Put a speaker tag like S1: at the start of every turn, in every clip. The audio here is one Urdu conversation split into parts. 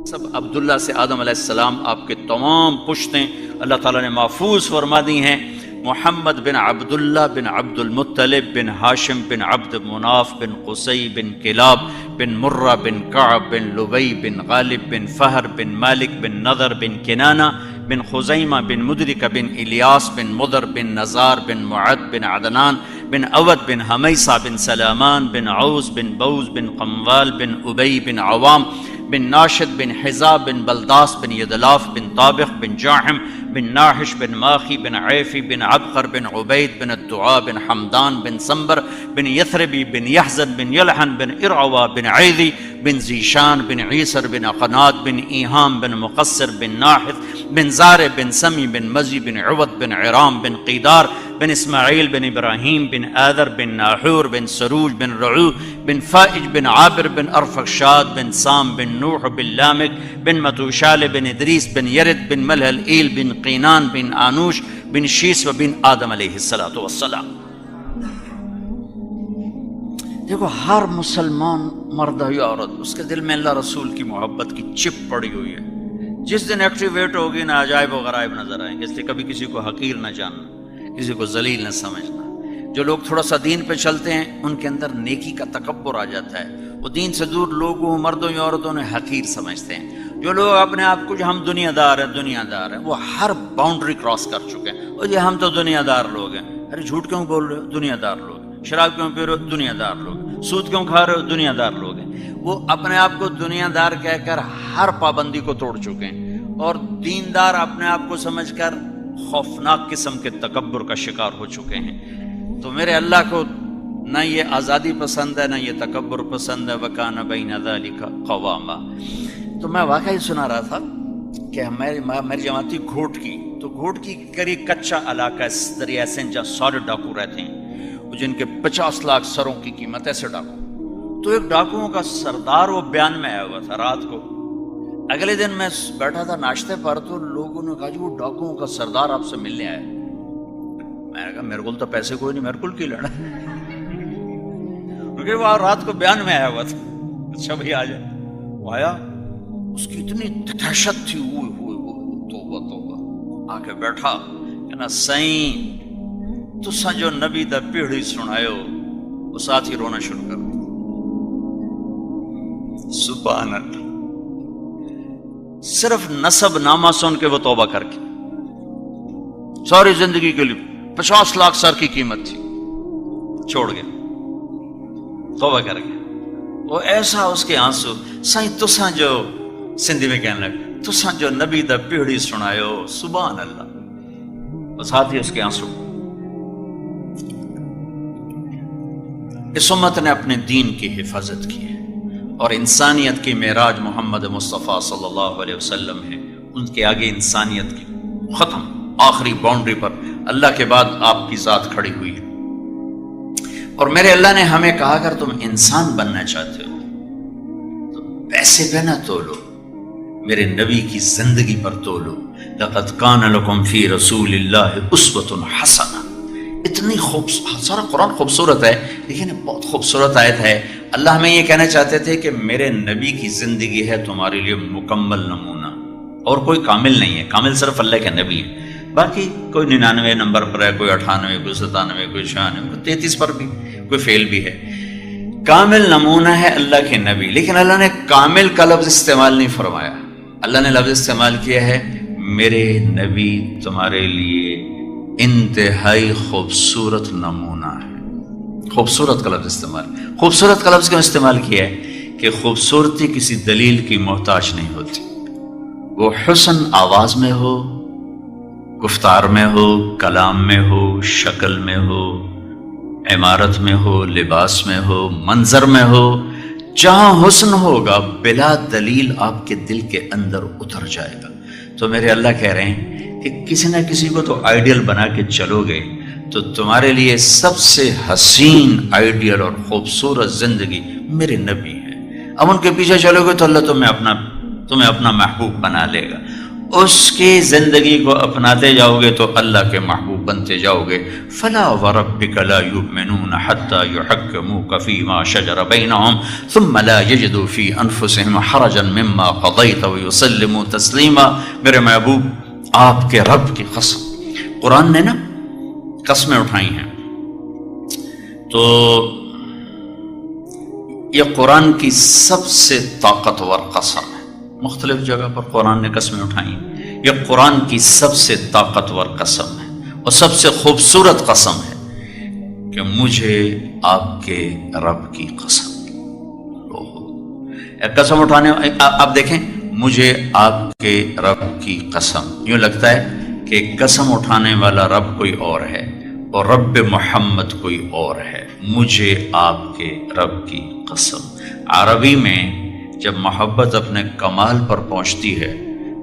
S1: سب عبداللہ سے آدم علیہ السلام آپ کے تمام پشتیں اللہ تعالیٰ نے محفوظ فرما دی ہیں۔ محمد بن عبداللہ بن عبد المطلب بن ہاشم بن عبد مناف بن قصی بن کلاب بن مرہ بن کعب بن لبی بن غالب بن فہر بن مالک بن نضر بن کنانہ بن خزیمہ بن مدرک بن الیاس بن مضر بن نزار بن معد بن عدنان بن اود بن حمیصہ بن سلامان بن عوس بن بوز بن قموال بن ابی بن عوام بن ناشد بن حزاب بن بلداس بن یدلاف بن طابخ بن جاحم بن ناحش بن ماخی بن عیفی بن عبقر بن عبید بن الدعاء بن حمدان بن سنبر بن یثربی بن یحزن بن یلحن بن ارعوا بن عیدی بن زیشان بن عیسر بن اقنات بن ایہام بن مقصر بن ناحث بن زار بن سمی بن مزی بن عوض بن عرام بن قیدار بن اسماعیل بن ابراہیم بن آذر بن ناحور بن سروج بن رعو بن فائج بن عابر بن ارفخشاد بن سام بن نوح بن لامک بن متوشال بن ادریس بن یرد بن ملہل ایل بن قینان بن آنوش بن شیس و بن آدم علیہ السلام۔ دیکھو ہر مسلمان مرد یا عورت اس کے دل میں اللہ رسول کی محبت کی چپ پڑی ہوئی ہے۔ جس دن ایکٹیویٹ ہوگی نہ عجائب و غرائب نظر آئیں گے، اس لیے کبھی کسی کو حقیر نہ جاننا، کسی کو ذلیل نہ سمجھنا۔ جو لوگ تھوڑا سا دین پہ چلتے ہیں ان کے اندر نیکی کا تکبر آ جاتا ہے، وہ دین سے دور لوگوں مردوں یا عورتوں نے حقیر سمجھتے ہیں۔ جو لوگ اپنے آپ کو ہم دنیا دار ہیں وہ ہر باؤنڈری کراس کر چکے ہیں، اور یہ ہم تو دنیا دار لوگ ہیں۔ ارے جھوٹ کیوں بول رہے ہو؟ دنیا دار لوگ۔ شراب کیوں پی رہے ہو؟ دنیا دار لوگ۔ سود کیوں کھا رہے ہو؟ دنیا دار لوگ ہیں۔ وہ اپنے آپ کو دنیا دار کہہ کر ہر پابندی کو توڑ چکے ہیں، اور دیندار اپنے آپ کو سمجھ کر خوفناک قسم کے تکبر کا شکار ہو چکے ہیں۔ تو میرے اللہ کو نہ یہ آزادی پسند ہے نہ یہ تکبر پسند ہے۔ وَكَانَ بَيْنَ ذَلِكَ قَوَامًا۔ تو میں واقعی سنا رہا تھا کہ میری جماعت تھی گھوٹ کی، تو گھوٹ کی قریب کچا علاقہ ہے، دریا سندھ جہاں سارے ڈاکو رہتے ہیں، جن کے 50 لاکھ سروں کی قیمت، ایسے ڈاکو۔ تو ایک ڈاکوؤں کا سردار وہ بیان میں آیا ہوا تھا رات کو۔ اگلے دن میں بیٹھا تھا ناشتے پر، تو لوگوں نے کہا جی وہ ڈاکوؤں کا سردار آپ سے ملنے آیا۔ میں نے کہا میرے کو تو پیسے کوئی نہیں، میرے کو کی لڑا، کیونکہ وہ رات کو بیان میں آیا ہوا تھا۔ اچھا بھائی آ جائے۔ وہ آیا، اس کی اتنی دہشت تھی، توبہ توبہ، آ کے بیٹھا، کہنا سائیں تساں جو نبی دا پیڑھی سنائے ہو، وہ ساتھ ہی رونا شروع کر۔ سبحان اللہ۔ صرف نسب نامہ سن کے وہ توبہ کر کے، ساری زندگی کے لیے 50 لاکھ سر کی قیمت تھی، چھوڑ گیا، توبہ کر گیا۔ وہ ایسا اس کے آنسو، سائیں تساں جو سندھی میں کہنے لگے، تساں جو نبی دا پیڑھی سنائے ہو، سبحان اللہ۔ اور ساتھ ہی اس کے آنسو۔ اس امت نے اپنے دین کی حفاظت کی ہے، اور انسانیت کی معراج محمد مصطفیٰ صلی اللہ علیہ وسلم ہے۔ ان کے آگے انسانیت کی ختم، آخری باؤنڈری پر اللہ کے بعد آپ کی ذات کھڑی ہوئی ہے۔ اور میرے اللہ نے ہمیں کہا اگر تم انسان بننا چاہتے ہو تو پیسے پہ نہ تولو، میرے نبی کی زندگی پر تولو۔ لَقَدْ كَانَ لَكُمْ فِي رَسُولِ اللَّهِ أُسْوَةٌ حَسَنَةٌ۔ اتنی سارا قرآن خوبصورت ہے، لیکن بہت خوبصورت آیت ہے۔ اللہ ہمیں یہ کہنا چاہتے تھے کہ میرے نبی کی زندگی ہے تمہارے لیے مکمل نمونہ، اور کوئی کامل نہیں ہے، کامل صرف اللہ کے نبی ہے۔ باقی کوئی 99 نمبر پر ہے، کوئی 98، کوئی 97، کوئی 96، کوئی 33 پر بھی، کوئی فیل بھی ہے۔ کامل نمونہ ہے اللہ کے نبی، لیکن اللہ نے کامل کا لفظ استعمال نہیں فرمایا۔ اللہ نے لفظ استعمال کیا ہے میرے نبی تمہارے لیے انتہائی خوبصورت نمونہ ہے۔ خوبصورت کا لفظ استعمال، خوبصورت کا لفظ کیوں استعمال کیا ہے؟ کہ خوبصورتی کسی دلیل کی محتاج نہیں ہوتی۔ وہ حسن آواز میں ہو، گفتار میں ہو، کلام میں ہو، شکل میں ہو، عمارت میں ہو، لباس میں ہو، منظر میں ہو، جہاں حسن ہوگا بلا دلیل آپ کے دل کے اندر اتر جائے گا۔ تو میرے اللہ کہہ رہے ہیں کہ کسی نہ کسی کو تو آئیڈیل بنا کے چلو گے، تو تمہارے لیے سب سے حسین آئیڈیل اور خوبصورت زندگی میرے نبی ہے۔ اب ان کے پیچھے چلو گے تو اللہ تمہیں اپنا محبوب بنا لے گا، اس کی زندگی کو اپناتے جاؤ گے تو اللہ کے محبوب بنتے جاؤ گے. فلا وربک لا یؤمنون حتی یحکموک فیما شجر بینہم ثم لا یجدوا فی انفسہم حرجا مما قضیت ویسلموا تسلیما. میرے محبوب آپ کے رب کی قسم. قرآن نے نا قسمیں اٹھائی ہیں تو یہ قرآن کی سب سے طاقتور قسم ہے. مختلف جگہ پر قرآن نے قسمیں اٹھائی ہیں. یہ قرآن کی سب سے طاقتور قسم ہے اور سب سے خوبصورت قسم ہے کہ مجھے آپ کے رب کی قسم. قسم اٹھانے آپ دیکھیں, مجھے آپ کے رب کی قسم. یوں لگتا ہے کہ قسم اٹھانے والا رب کوئی اور ہے اور رب محمد کوئی اور ہے. مجھے آپ کے رب کی قسم. عربی میں جب محبت اپنے کمال پر پہنچتی ہے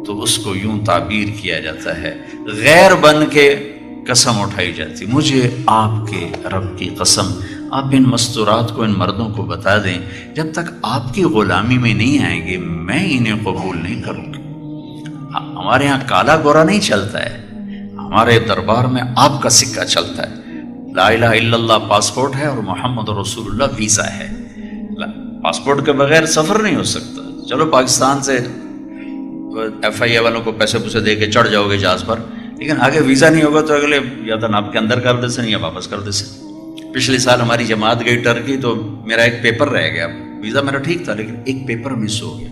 S1: تو اس کو یوں تعبیر کیا جاتا ہے, غیر بن کے قسم اٹھائی جاتی. مجھے آپ کے رب کی قسم. آپ ان مستورات کو ان مردوں کو بتا دیں, جب تک آپ کی غلامی میں نہیں آئیں گے میں انہیں قبول نہیں کروں گی. ہمارے ہاں کالا گورا نہیں چلتا ہے, ہمارے دربار میں آپ کا سکہ چلتا ہے. لا الہ الا اللہ پاسپورٹ ہے اور محمد رسول اللہ ویزا ہے. پاسپورٹ کے بغیر سفر نہیں ہو سکتا. چلو پاکستان سے ایف آئی اے والوں کو پیسے پوسے دے کے چڑھ جاؤ گے جہاز پر, لیکن آگے ویزا نہیں ہوگا تو اگلے یا تو ناپ کے اندر کر دیتے یا واپس کر دیتے. پچھلے سال ہماری جماعت گئی ٹرکی تو میرا ایک پیپر رہ گیا. ویزا میرا ٹھیک تھا لیکن ایک پیپر مس ہو گیا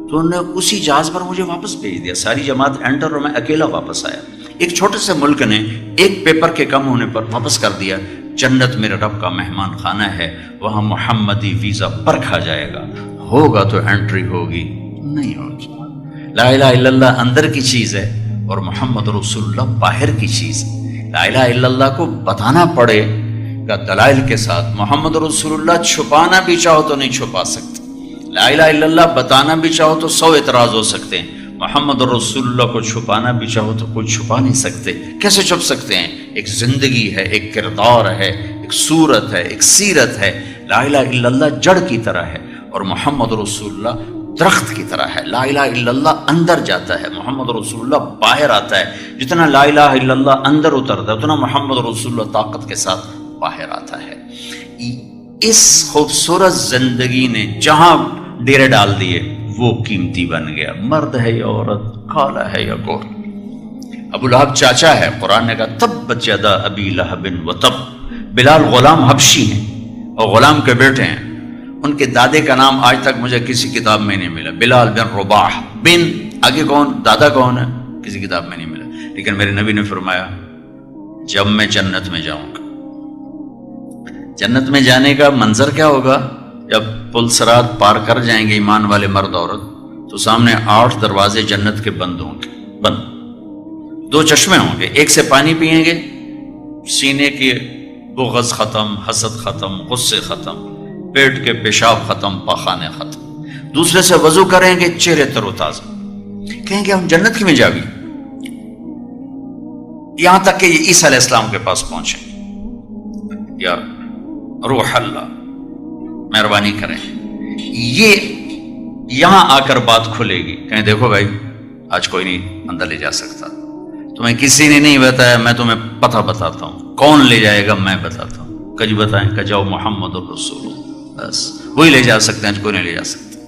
S1: تو انہوں نے اسی جہاز پر مجھے واپس بھیج دیا. ساری جماعت انٹر اور میں اکیلا واپس آیا. ایک چھوٹے سے ملک نے ایک پیپر کے کم ہونے پر واپس کر دیا. جنت میرے رب کا مہمان خانہ ہے, وہاں محمدی ویزا پرکھا جائے گا. ہوگا تو انٹری ہوگی, نہیں ہوگی. لا الہ الا اللہ اندر کی چیز ہے اور محمد رسول اللہ باہر کی چیز ہے. لا الہ الا اللہ کو بتانا پڑے گا دلائل کے ساتھ. محمد رسول اللہ چھپانا بھی چاہو تو نہیں چھپا سکتے. لا الہ الا اللہ بتانا بھی چاہو تو 100 اعتراض ہو سکتے ہیں. محمد رسول اللہ کو چھپانا بھی چاہو تو کوئی چھپا نہیں سکتے. کیسے چھپ سکتے ہیں؟ ایک زندگی ہے, ایک کردار ہے, ایک صورت ہے, ایک سیرت ہے. لا الہ الا اللہ جڑ کی طرح ہے اور محمد رسول اللہ درخت کی طرح ہے. لا الہ الا اللہ اندر جاتا ہے, محمد رسول اللہ باہر آتا ہے. جتنا لا الہ الا اللہ اندر اترتا ہے اتنا محمد رسول اللہ طاقت کے ساتھ باہر آتا ہے. اس خوبصورت زندگی نے جہاں ڈیرے ڈال دیے وہ قیمتی بن گیا. مرد ہے یا عورت, کالا ہے یا گور. ابو لہب چاچا ہے, قرآن نے کہا تبت یدا ابی لہب وتب. بلال غلام حبشی ہیں اور غلام کے بیٹے ہیں. ان کے دادے کا نام آج تک مجھے کسی کتاب میں نہیں ملا. بلال بن رباح بن آگے کون, دادا کون ہے, کسی کتاب میں نہیں ملا. لیکن میرے نبی نے فرمایا جب میں جنت میں جاؤں گا, جنت میں جانے کا منظر کیا ہوگا؟ جب پل صراط پار کر جائیں گے ایمان والے مرد عورت تو سامنے 8 دروازے جنت کے بند ہوں گے. بند 2 چشمے ہوں گے. ایک سے پانی پئیں گے, سینے کے بغض ختم, حسد ختم, غصے ختم, پیٹ کے پیشاب ختم, پاخانے ختم. دوسرے سے وضو کریں گے, چہرے تر و تازہ. کہیں گے ہم جنت کی میں جا گئے. یہاں تک کہ یہ عیسیٰ علیہ السلام کے پاس پہنچے, یا روح اللہ مہربانی کریں. یہ یہاں آ کر بات کھلے گی. کہیں دیکھو بھائی آج کوئی نہیں اندر لے جا سکتا, تمہیں کسی نے نہیں بتایا, میں تمہیں پتہ بتاتا ہوں. کون لے جائے گا میں بتاتا ہوں. کج بتائیں کہ جاؤ محمد الرسول, بس وہی لے جا سکتے ہیں, کوئی نہیں لے جا سکتا.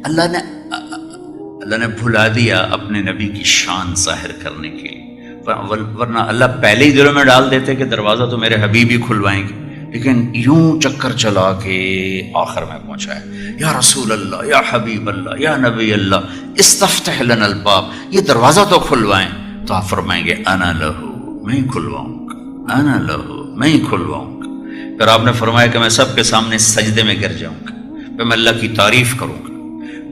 S1: اللہ نے بھلا دیا اپنے نبی کی شان ظاہر کرنے کے لیے, ورنہ اللہ پہلے ہی دلوں میں ڈال دیتے کہ دروازہ تو میرے حبیب ہی کھلوائیں گے. لیکن یوں چکر چلا کے آخر میں پہنچا ہے, یا رسول اللہ, یا حبیب اللہ, یا نبی اللہ, استفتح لنا الباب, یہ دروازہ تو کھلوائیں. تو آپ فرمائیں گے انا لہو, میں ہی کھلواؤں گا, انا لہو, میں ہی کھلواؤں گا. پھر آپ نے فرمایا کہ میں سب کے سامنے سجدے میں گر جاؤں گا, پھر میں اللہ کی تعریف کروں گا.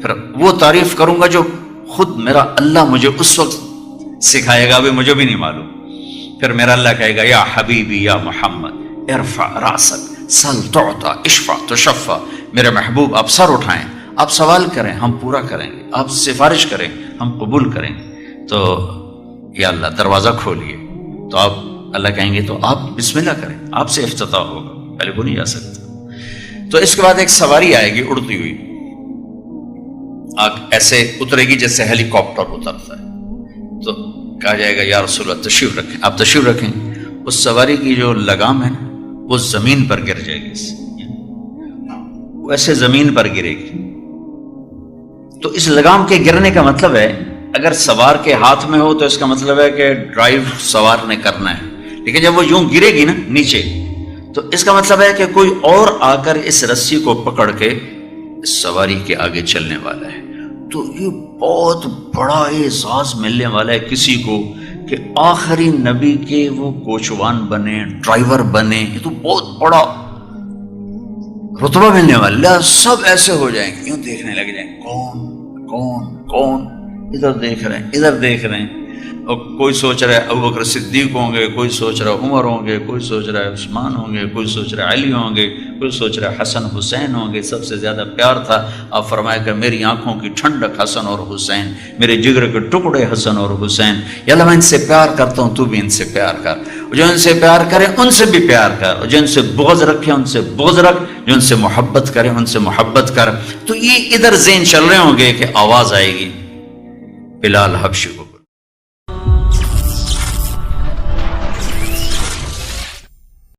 S1: پھر وہ تعریف کروں گا جو خود میرا اللہ مجھے اس وقت سکھائے گا, ابھی مجھے بھی نہیں معلوم. پھر میرا اللہ کہے گا یا حبیبی یا محمد ارفع راسک سل تعطا اشفع تشفع. میرے محبوب آپ سر اٹھائیں, آپ سوال کریں, ہم پورا کریں گے. آپ سفارش کریں, ہم قبول کریں گے. تو یا اللہ دروازہ کھولیے. تو آپ اللہ کہیں گے تو آپ بسم اللہ کریں, آپ سے افتتاح ہوگا, پہلے وہ نہیں جا سکتا. تو اس کے بعد ایک سواری آئے گی اڑتی ہوئی, آگ ایسے اترے گی جیسے ہیلی کاپٹر اترتا ہے. تو کہا جائے گا یا رسول اللہ تشریف رکھیں. آپ تشریف رکھیں. اس سواری کی جو لگام ہے وہ زمین پر گر جائے گی، وہ ایسے زمین پر گرے گی. تو اس لگام کے گرنے کا مطلب ہے اگر سوار کے ہاتھ میں ہو تو اس کا مطلب ہے کہ ڈرائیو سوار نے کرنا ہے، لیکن جب وہ یوں گرے گی نا نیچے تو اس کا مطلب ہے کہ کوئی اور آ کر اس رسی کو پکڑ کے اس سواری کے آگے چلنے والا ہے. تو یہ بہت بڑا اعزاز ملنے والا ہے کسی کو کہ آخری نبی کے وہ کوچوان بنے، ڈرائیور بنے. یہ تو بہت بڑا رتبہ ملنے والا. سب ایسے ہو جائیں گے، یوں دیکھنے لگ جائیں گے کون کون کون، ادھر دیکھ رہے ہیں ادھر دیکھ رہے ہیں. اور کوئی سوچ رہا ہے ابوبکر صدیق ہوں گے، کوئی سوچ رہا ہے عمر ہوں گے، کوئی سوچ رہا ہے عثمان ہوں گے، کوئی سوچ رہا ہے علی ہوں گے، کوئی سوچ رہا ہے حسن حسین ہوں گے. سب سے زیادہ پیار تھا آپ فرمایا کہ میری آنکھوں کی ٹھنڈک حسن اور حسین، میرے جگر کے ٹکڑے حسن اور حسین. یا اللہ میں ان سے پیار کرتا ہوں، تو بھی ان سے پیار کر. جو ان سے پیار کرے ان سے بھی پیار کر، اور جو ان سے بغض رکھے ان سے بغض رکھ، جو ان سے محبت کرے ان سے محبت کر. تو یہ ادھر ذہن چل رہے ہوں گے کہ آواز آئے گی بلال حبشی کو